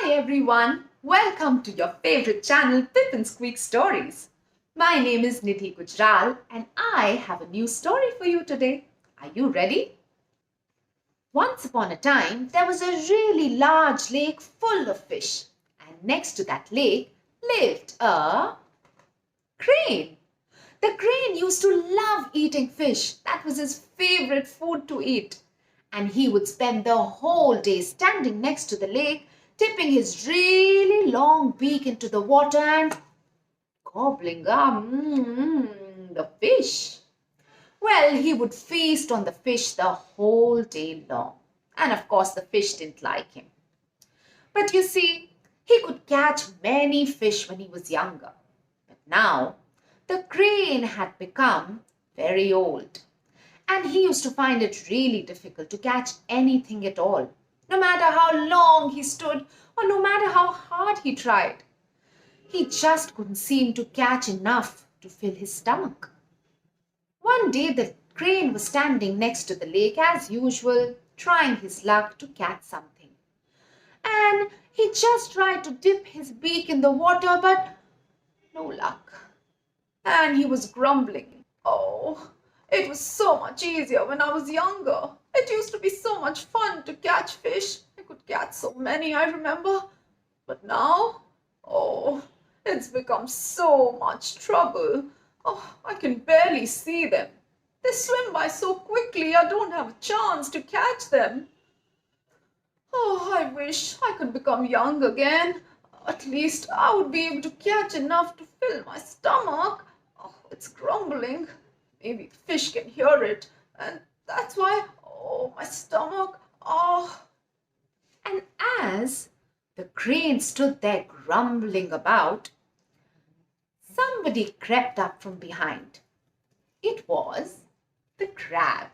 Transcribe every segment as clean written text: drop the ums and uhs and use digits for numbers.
Hi everyone, welcome to your favorite channel Pip and Squeak Stories. My name is Nidhi Gujral and I have a new story for you today. Are you ready? Once upon a time, there was a really large lake full of fish, and next to that lake lived a crane. The crane used to love eating fish. That was his favorite food to eat. And he would spend the whole day standing next to the lake, dipping his really long beak into the water and gobbling up the fish. Well, he would feast on the fish the whole day long. And of course, the fish didn't like him. But you see, he could catch many fish when he was younger. But now, the crane had become very old. And he used to find it really difficult to catch anything at all, no matter how long he stood or no matter how hard he tried. He just couldn't seem to catch enough to fill his stomach. One day the crane was standing next to the lake as usual, trying his luck to catch something. And he just tried to dip his beak in the water, but no luck. And he was grumbling. Oh, it was so much easier when I was younger. It used to be so much fun to catch fish. I could catch so many, I remember. But now, oh, it's become so much trouble. Oh, I can barely see them. They swim by so quickly, I don't have a chance to catch them. Oh, I wish I could become young again. At least I would be able to catch enough to fill my stomach. Oh, it's grumbling. Maybe the fish can hear it. And that's why, oh, my stomach, oh. And as the crane stood there grumbling about, somebody crept up from behind. It was the crab.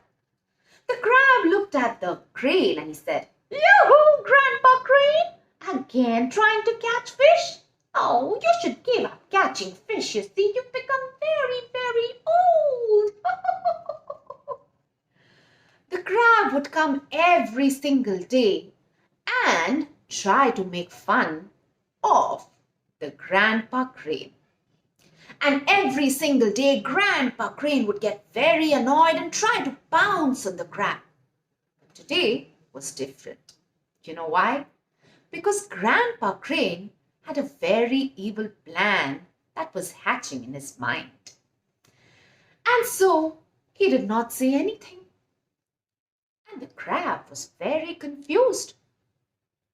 The crab looked at the crane and he said, "Yoo-hoo, Grandpa Crane! Again trying to catch fish? Oh, you should give up catching fish. You see, you've become very, very old." The crab would come every single day and try to make fun of the Grandpa Crane. And every single day, Grandpa Crane would get very annoyed and try to pounce on the crab. But today was different. You know why? Because Grandpa Crane had a very evil plan that was hatching in his mind. And so he did not say anything. And the crab was very confused.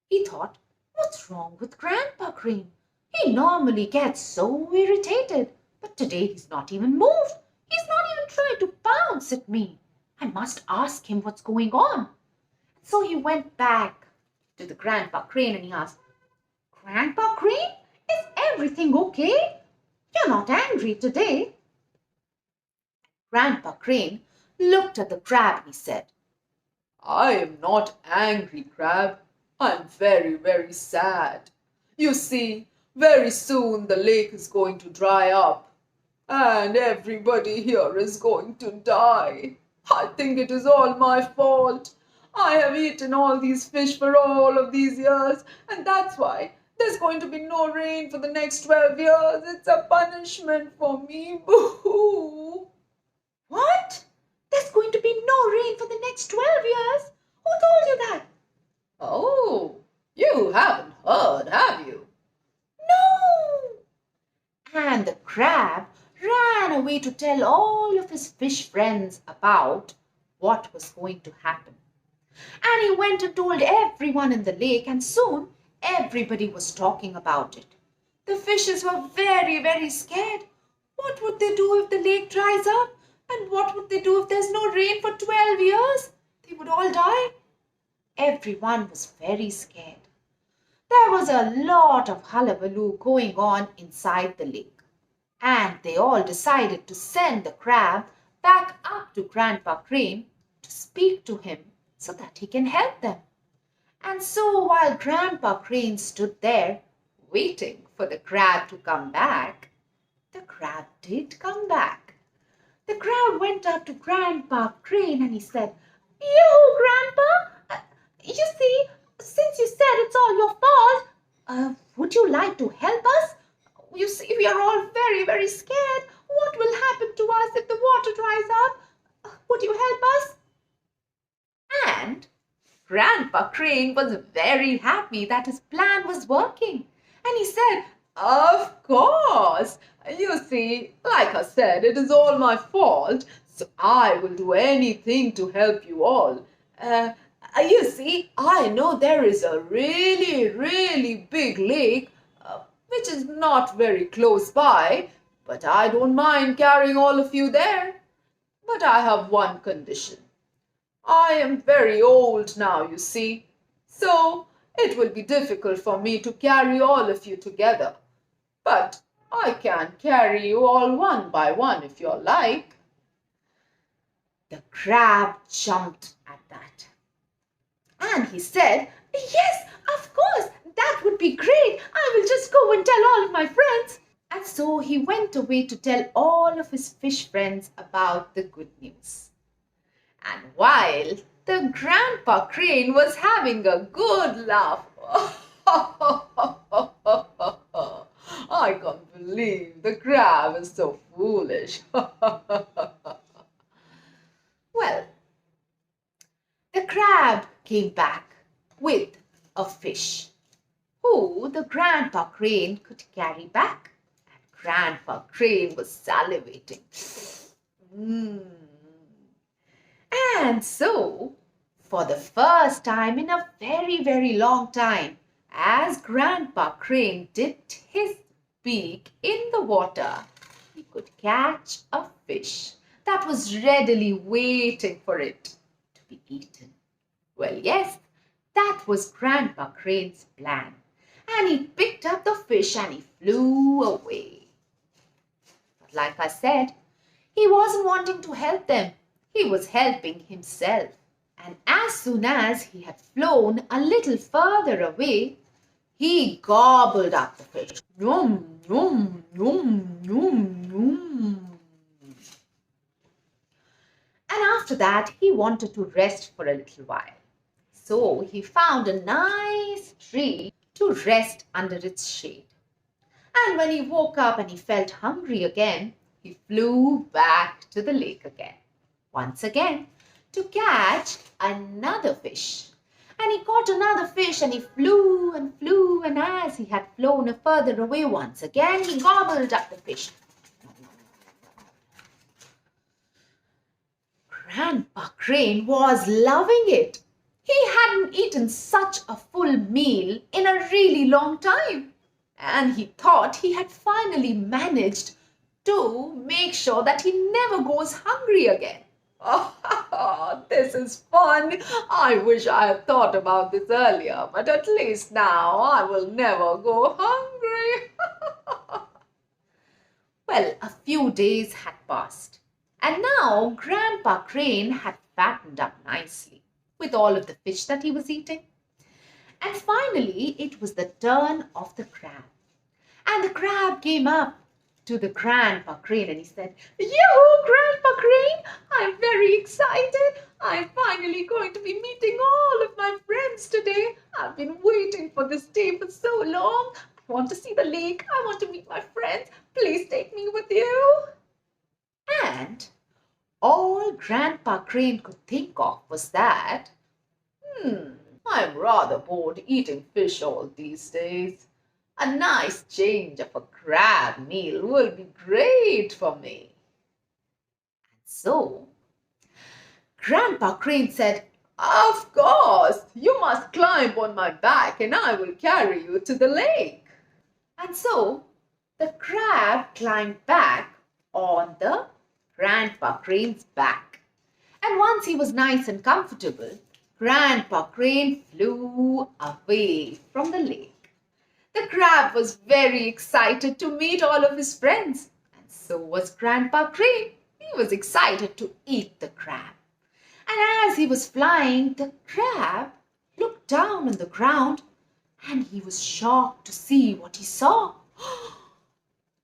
He thought, what's wrong with Grandpa Crane? He normally gets so irritated, but today he's not even moved. He's not even trying to pounce at me. I must ask him what's going on. So he went back to the Grandpa Crane and he asked, "Grandpa Crane, is everything okay? You're not angry today?" Grandpa Crane looked at the crab and he said, "I am not angry, crab. I'm very, very sad. You see, very soon the lake is going to dry up and everybody here is going to die. I think it is all my fault. I have eaten all these fish for all of these years, and that's why there's going to be no rain for the next 12 years. It's a punishment for me. Boo-hoo." "What? There's going to be no rain for the next 12 years? Who told you that?" "Oh, you haven't heard, have you?" "No." And the crab ran away to tell all of his fish friends about what was going to happen. And he went and told everyone in the lake, and soon everybody was talking about it. The fishes were very, very scared. What would they do if the lake dries up? And what would they do if there's no rain for 12 years? They would all die. Everyone was very scared. There was a lot of hullabaloo going on inside the lake. And they all decided to send the crab back up to Grandpa Crane to speak to him so that he can help them. And so while Grandpa Crane stood there waiting for the crab to come back, the crab did come back. The crab went up to Grandpa Crane and he said, "You, Grandpa, you see, since you said it's all your fault, would you like to help us? You see, we are all very, very scared. What will happen to us if the water dries up? Would you help us?" And Grandpa Crane was very happy that his plan was working. And he said, "Of course. You see, like I said, it is all my fault. So I will do anything to help you all. You see, I know there is a really, really big lake, which is not very close by, but I don't mind carrying all of you there. But I have one condition. I am very old now, you see, so it will be difficult for me to carry all of you together. But I can carry you all one by one if you like." The crab jumped at that. And he said, "Yes, of course, that would be great. I will just go and tell all of my friends." And so he went away to tell all of his fish friends about the good news. And while the Grandpa Crane was having a good laugh, I can't believe the crab is so foolish. Well, the crab came back with a fish who the Grandpa Crane could carry back. And Grandpa Crane was salivating. And so, for the first time in a very, very long time, as Grandpa Crane dipped his beak in the water, he could catch a fish that was readily waiting for it to be eaten. Well, yes, that was Grandpa Crane's plan. And he picked up the fish and he flew away. But like I said, he wasn't wanting to help them. He was helping himself. And as soon as he had flown a little further away, he gobbled up the fish. Yum, yum, yum, yum, yum. And after that, he wanted to rest for a little while. So he found a nice tree to rest under its shade. And when he woke up and he felt hungry again, he flew back to the lake again. Once again, to catch another fish. And he caught another fish and he flew, and as he had flown further away once again, he gobbled up the fish. Grandpa Crane was loving it. He hadn't eaten such a full meal in a really long time. And he thought he had finally managed to make sure that he never goes hungry again. Oh, this is fun. I wish I had thought about this earlier, but at least now I will never go hungry. Well, a few days had passed, and now Grandpa Crane had fattened up nicely with all of the fish that he was eating. And finally, it was the turn of the crab. And the crab came up to the Grandpa Crane and he said, "Yoo-hoo, Grandpa Crane, I'm very excited. I'm finally going to be meeting all of my friends today. I've been waiting for this day for so long. I want to see the lake. I want to meet my friends. Please take me with you." And all Grandpa Crane could think of was that, I'm rather bored eating fish all these days. A nice change of a crab meal will be great for me. And so, Grandpa Crane said, "Of course, you must climb on my back and I will carry you to the lake." And so, the crab climbed back on the Grandpa Crane's back. And once he was nice and comfortable, Grandpa Crane flew away from the lake. The crab was very excited to meet all of his friends, and so was Grandpa Crane. He was excited to eat the crab. And as he was flying, the crab looked down on the ground, and he was shocked to see what he saw.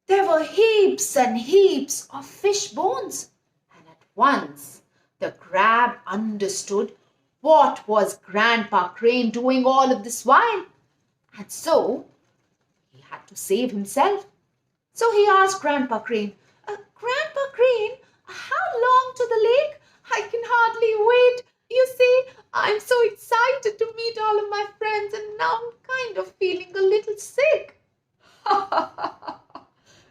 There were heaps and heaps of fish bones, and at once the crab understood what was Grandpa Crane doing all of this while. And so had to save himself. So he asked Grandpa Crane, Grandpa Crane, how long to the lake? I can hardly wait. You see, I'm so excited to meet all of my friends and now I'm kind of feeling a little sick.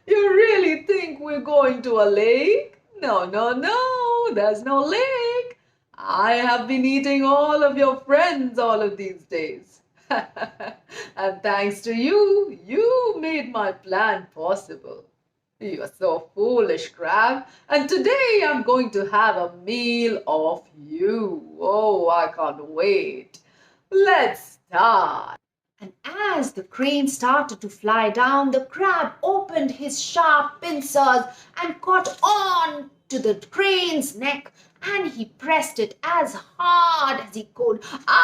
You really think we're going to a lake? No, no, no, there's no lake. I have been eating all of your friends all of these days. And thanks to you, you made my plan possible. You're so foolish, Crab. And today I'm going to have a meal of you. Oh, I can't wait. Let's start. And as the crane started to fly down, the crab opened his sharp pincers and caught on to the crane's neck, and he pressed it as hard as he could. Ah!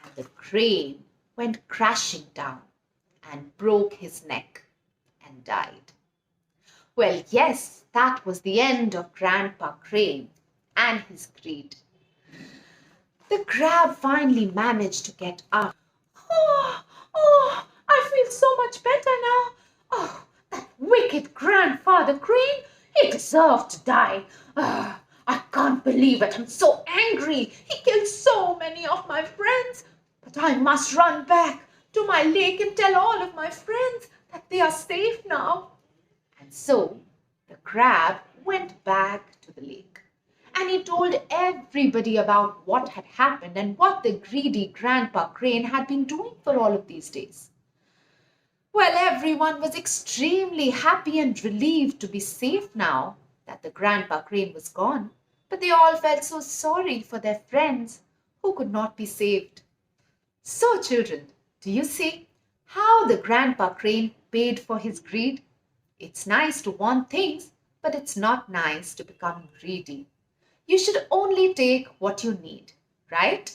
And the crane went crashing down and broke his neck and died. Well, yes, that was the end of Grandpa Crane and his greed. The crab finally managed to get up. Oh, I feel so much better now. Oh, that wicked Grandfather Crane, he deserved to die. I can't believe it. I'm so angry. He killed so many of my friends. But I must run back to my lake and tell all of my friends that they are safe now. And so the crab went back to the lake. And he told everybody about what had happened and what the greedy Grandpa Crane had been doing for all of these days. Well, everyone was extremely happy and relieved to be safe now that the Grandpa Crane was gone, but they all felt so sorry for their friends who could not be saved. So, children, do you see how the Grandpa Crane paid for his greed? It's nice to want things, but it's not nice to become greedy. You should only take what you need, right?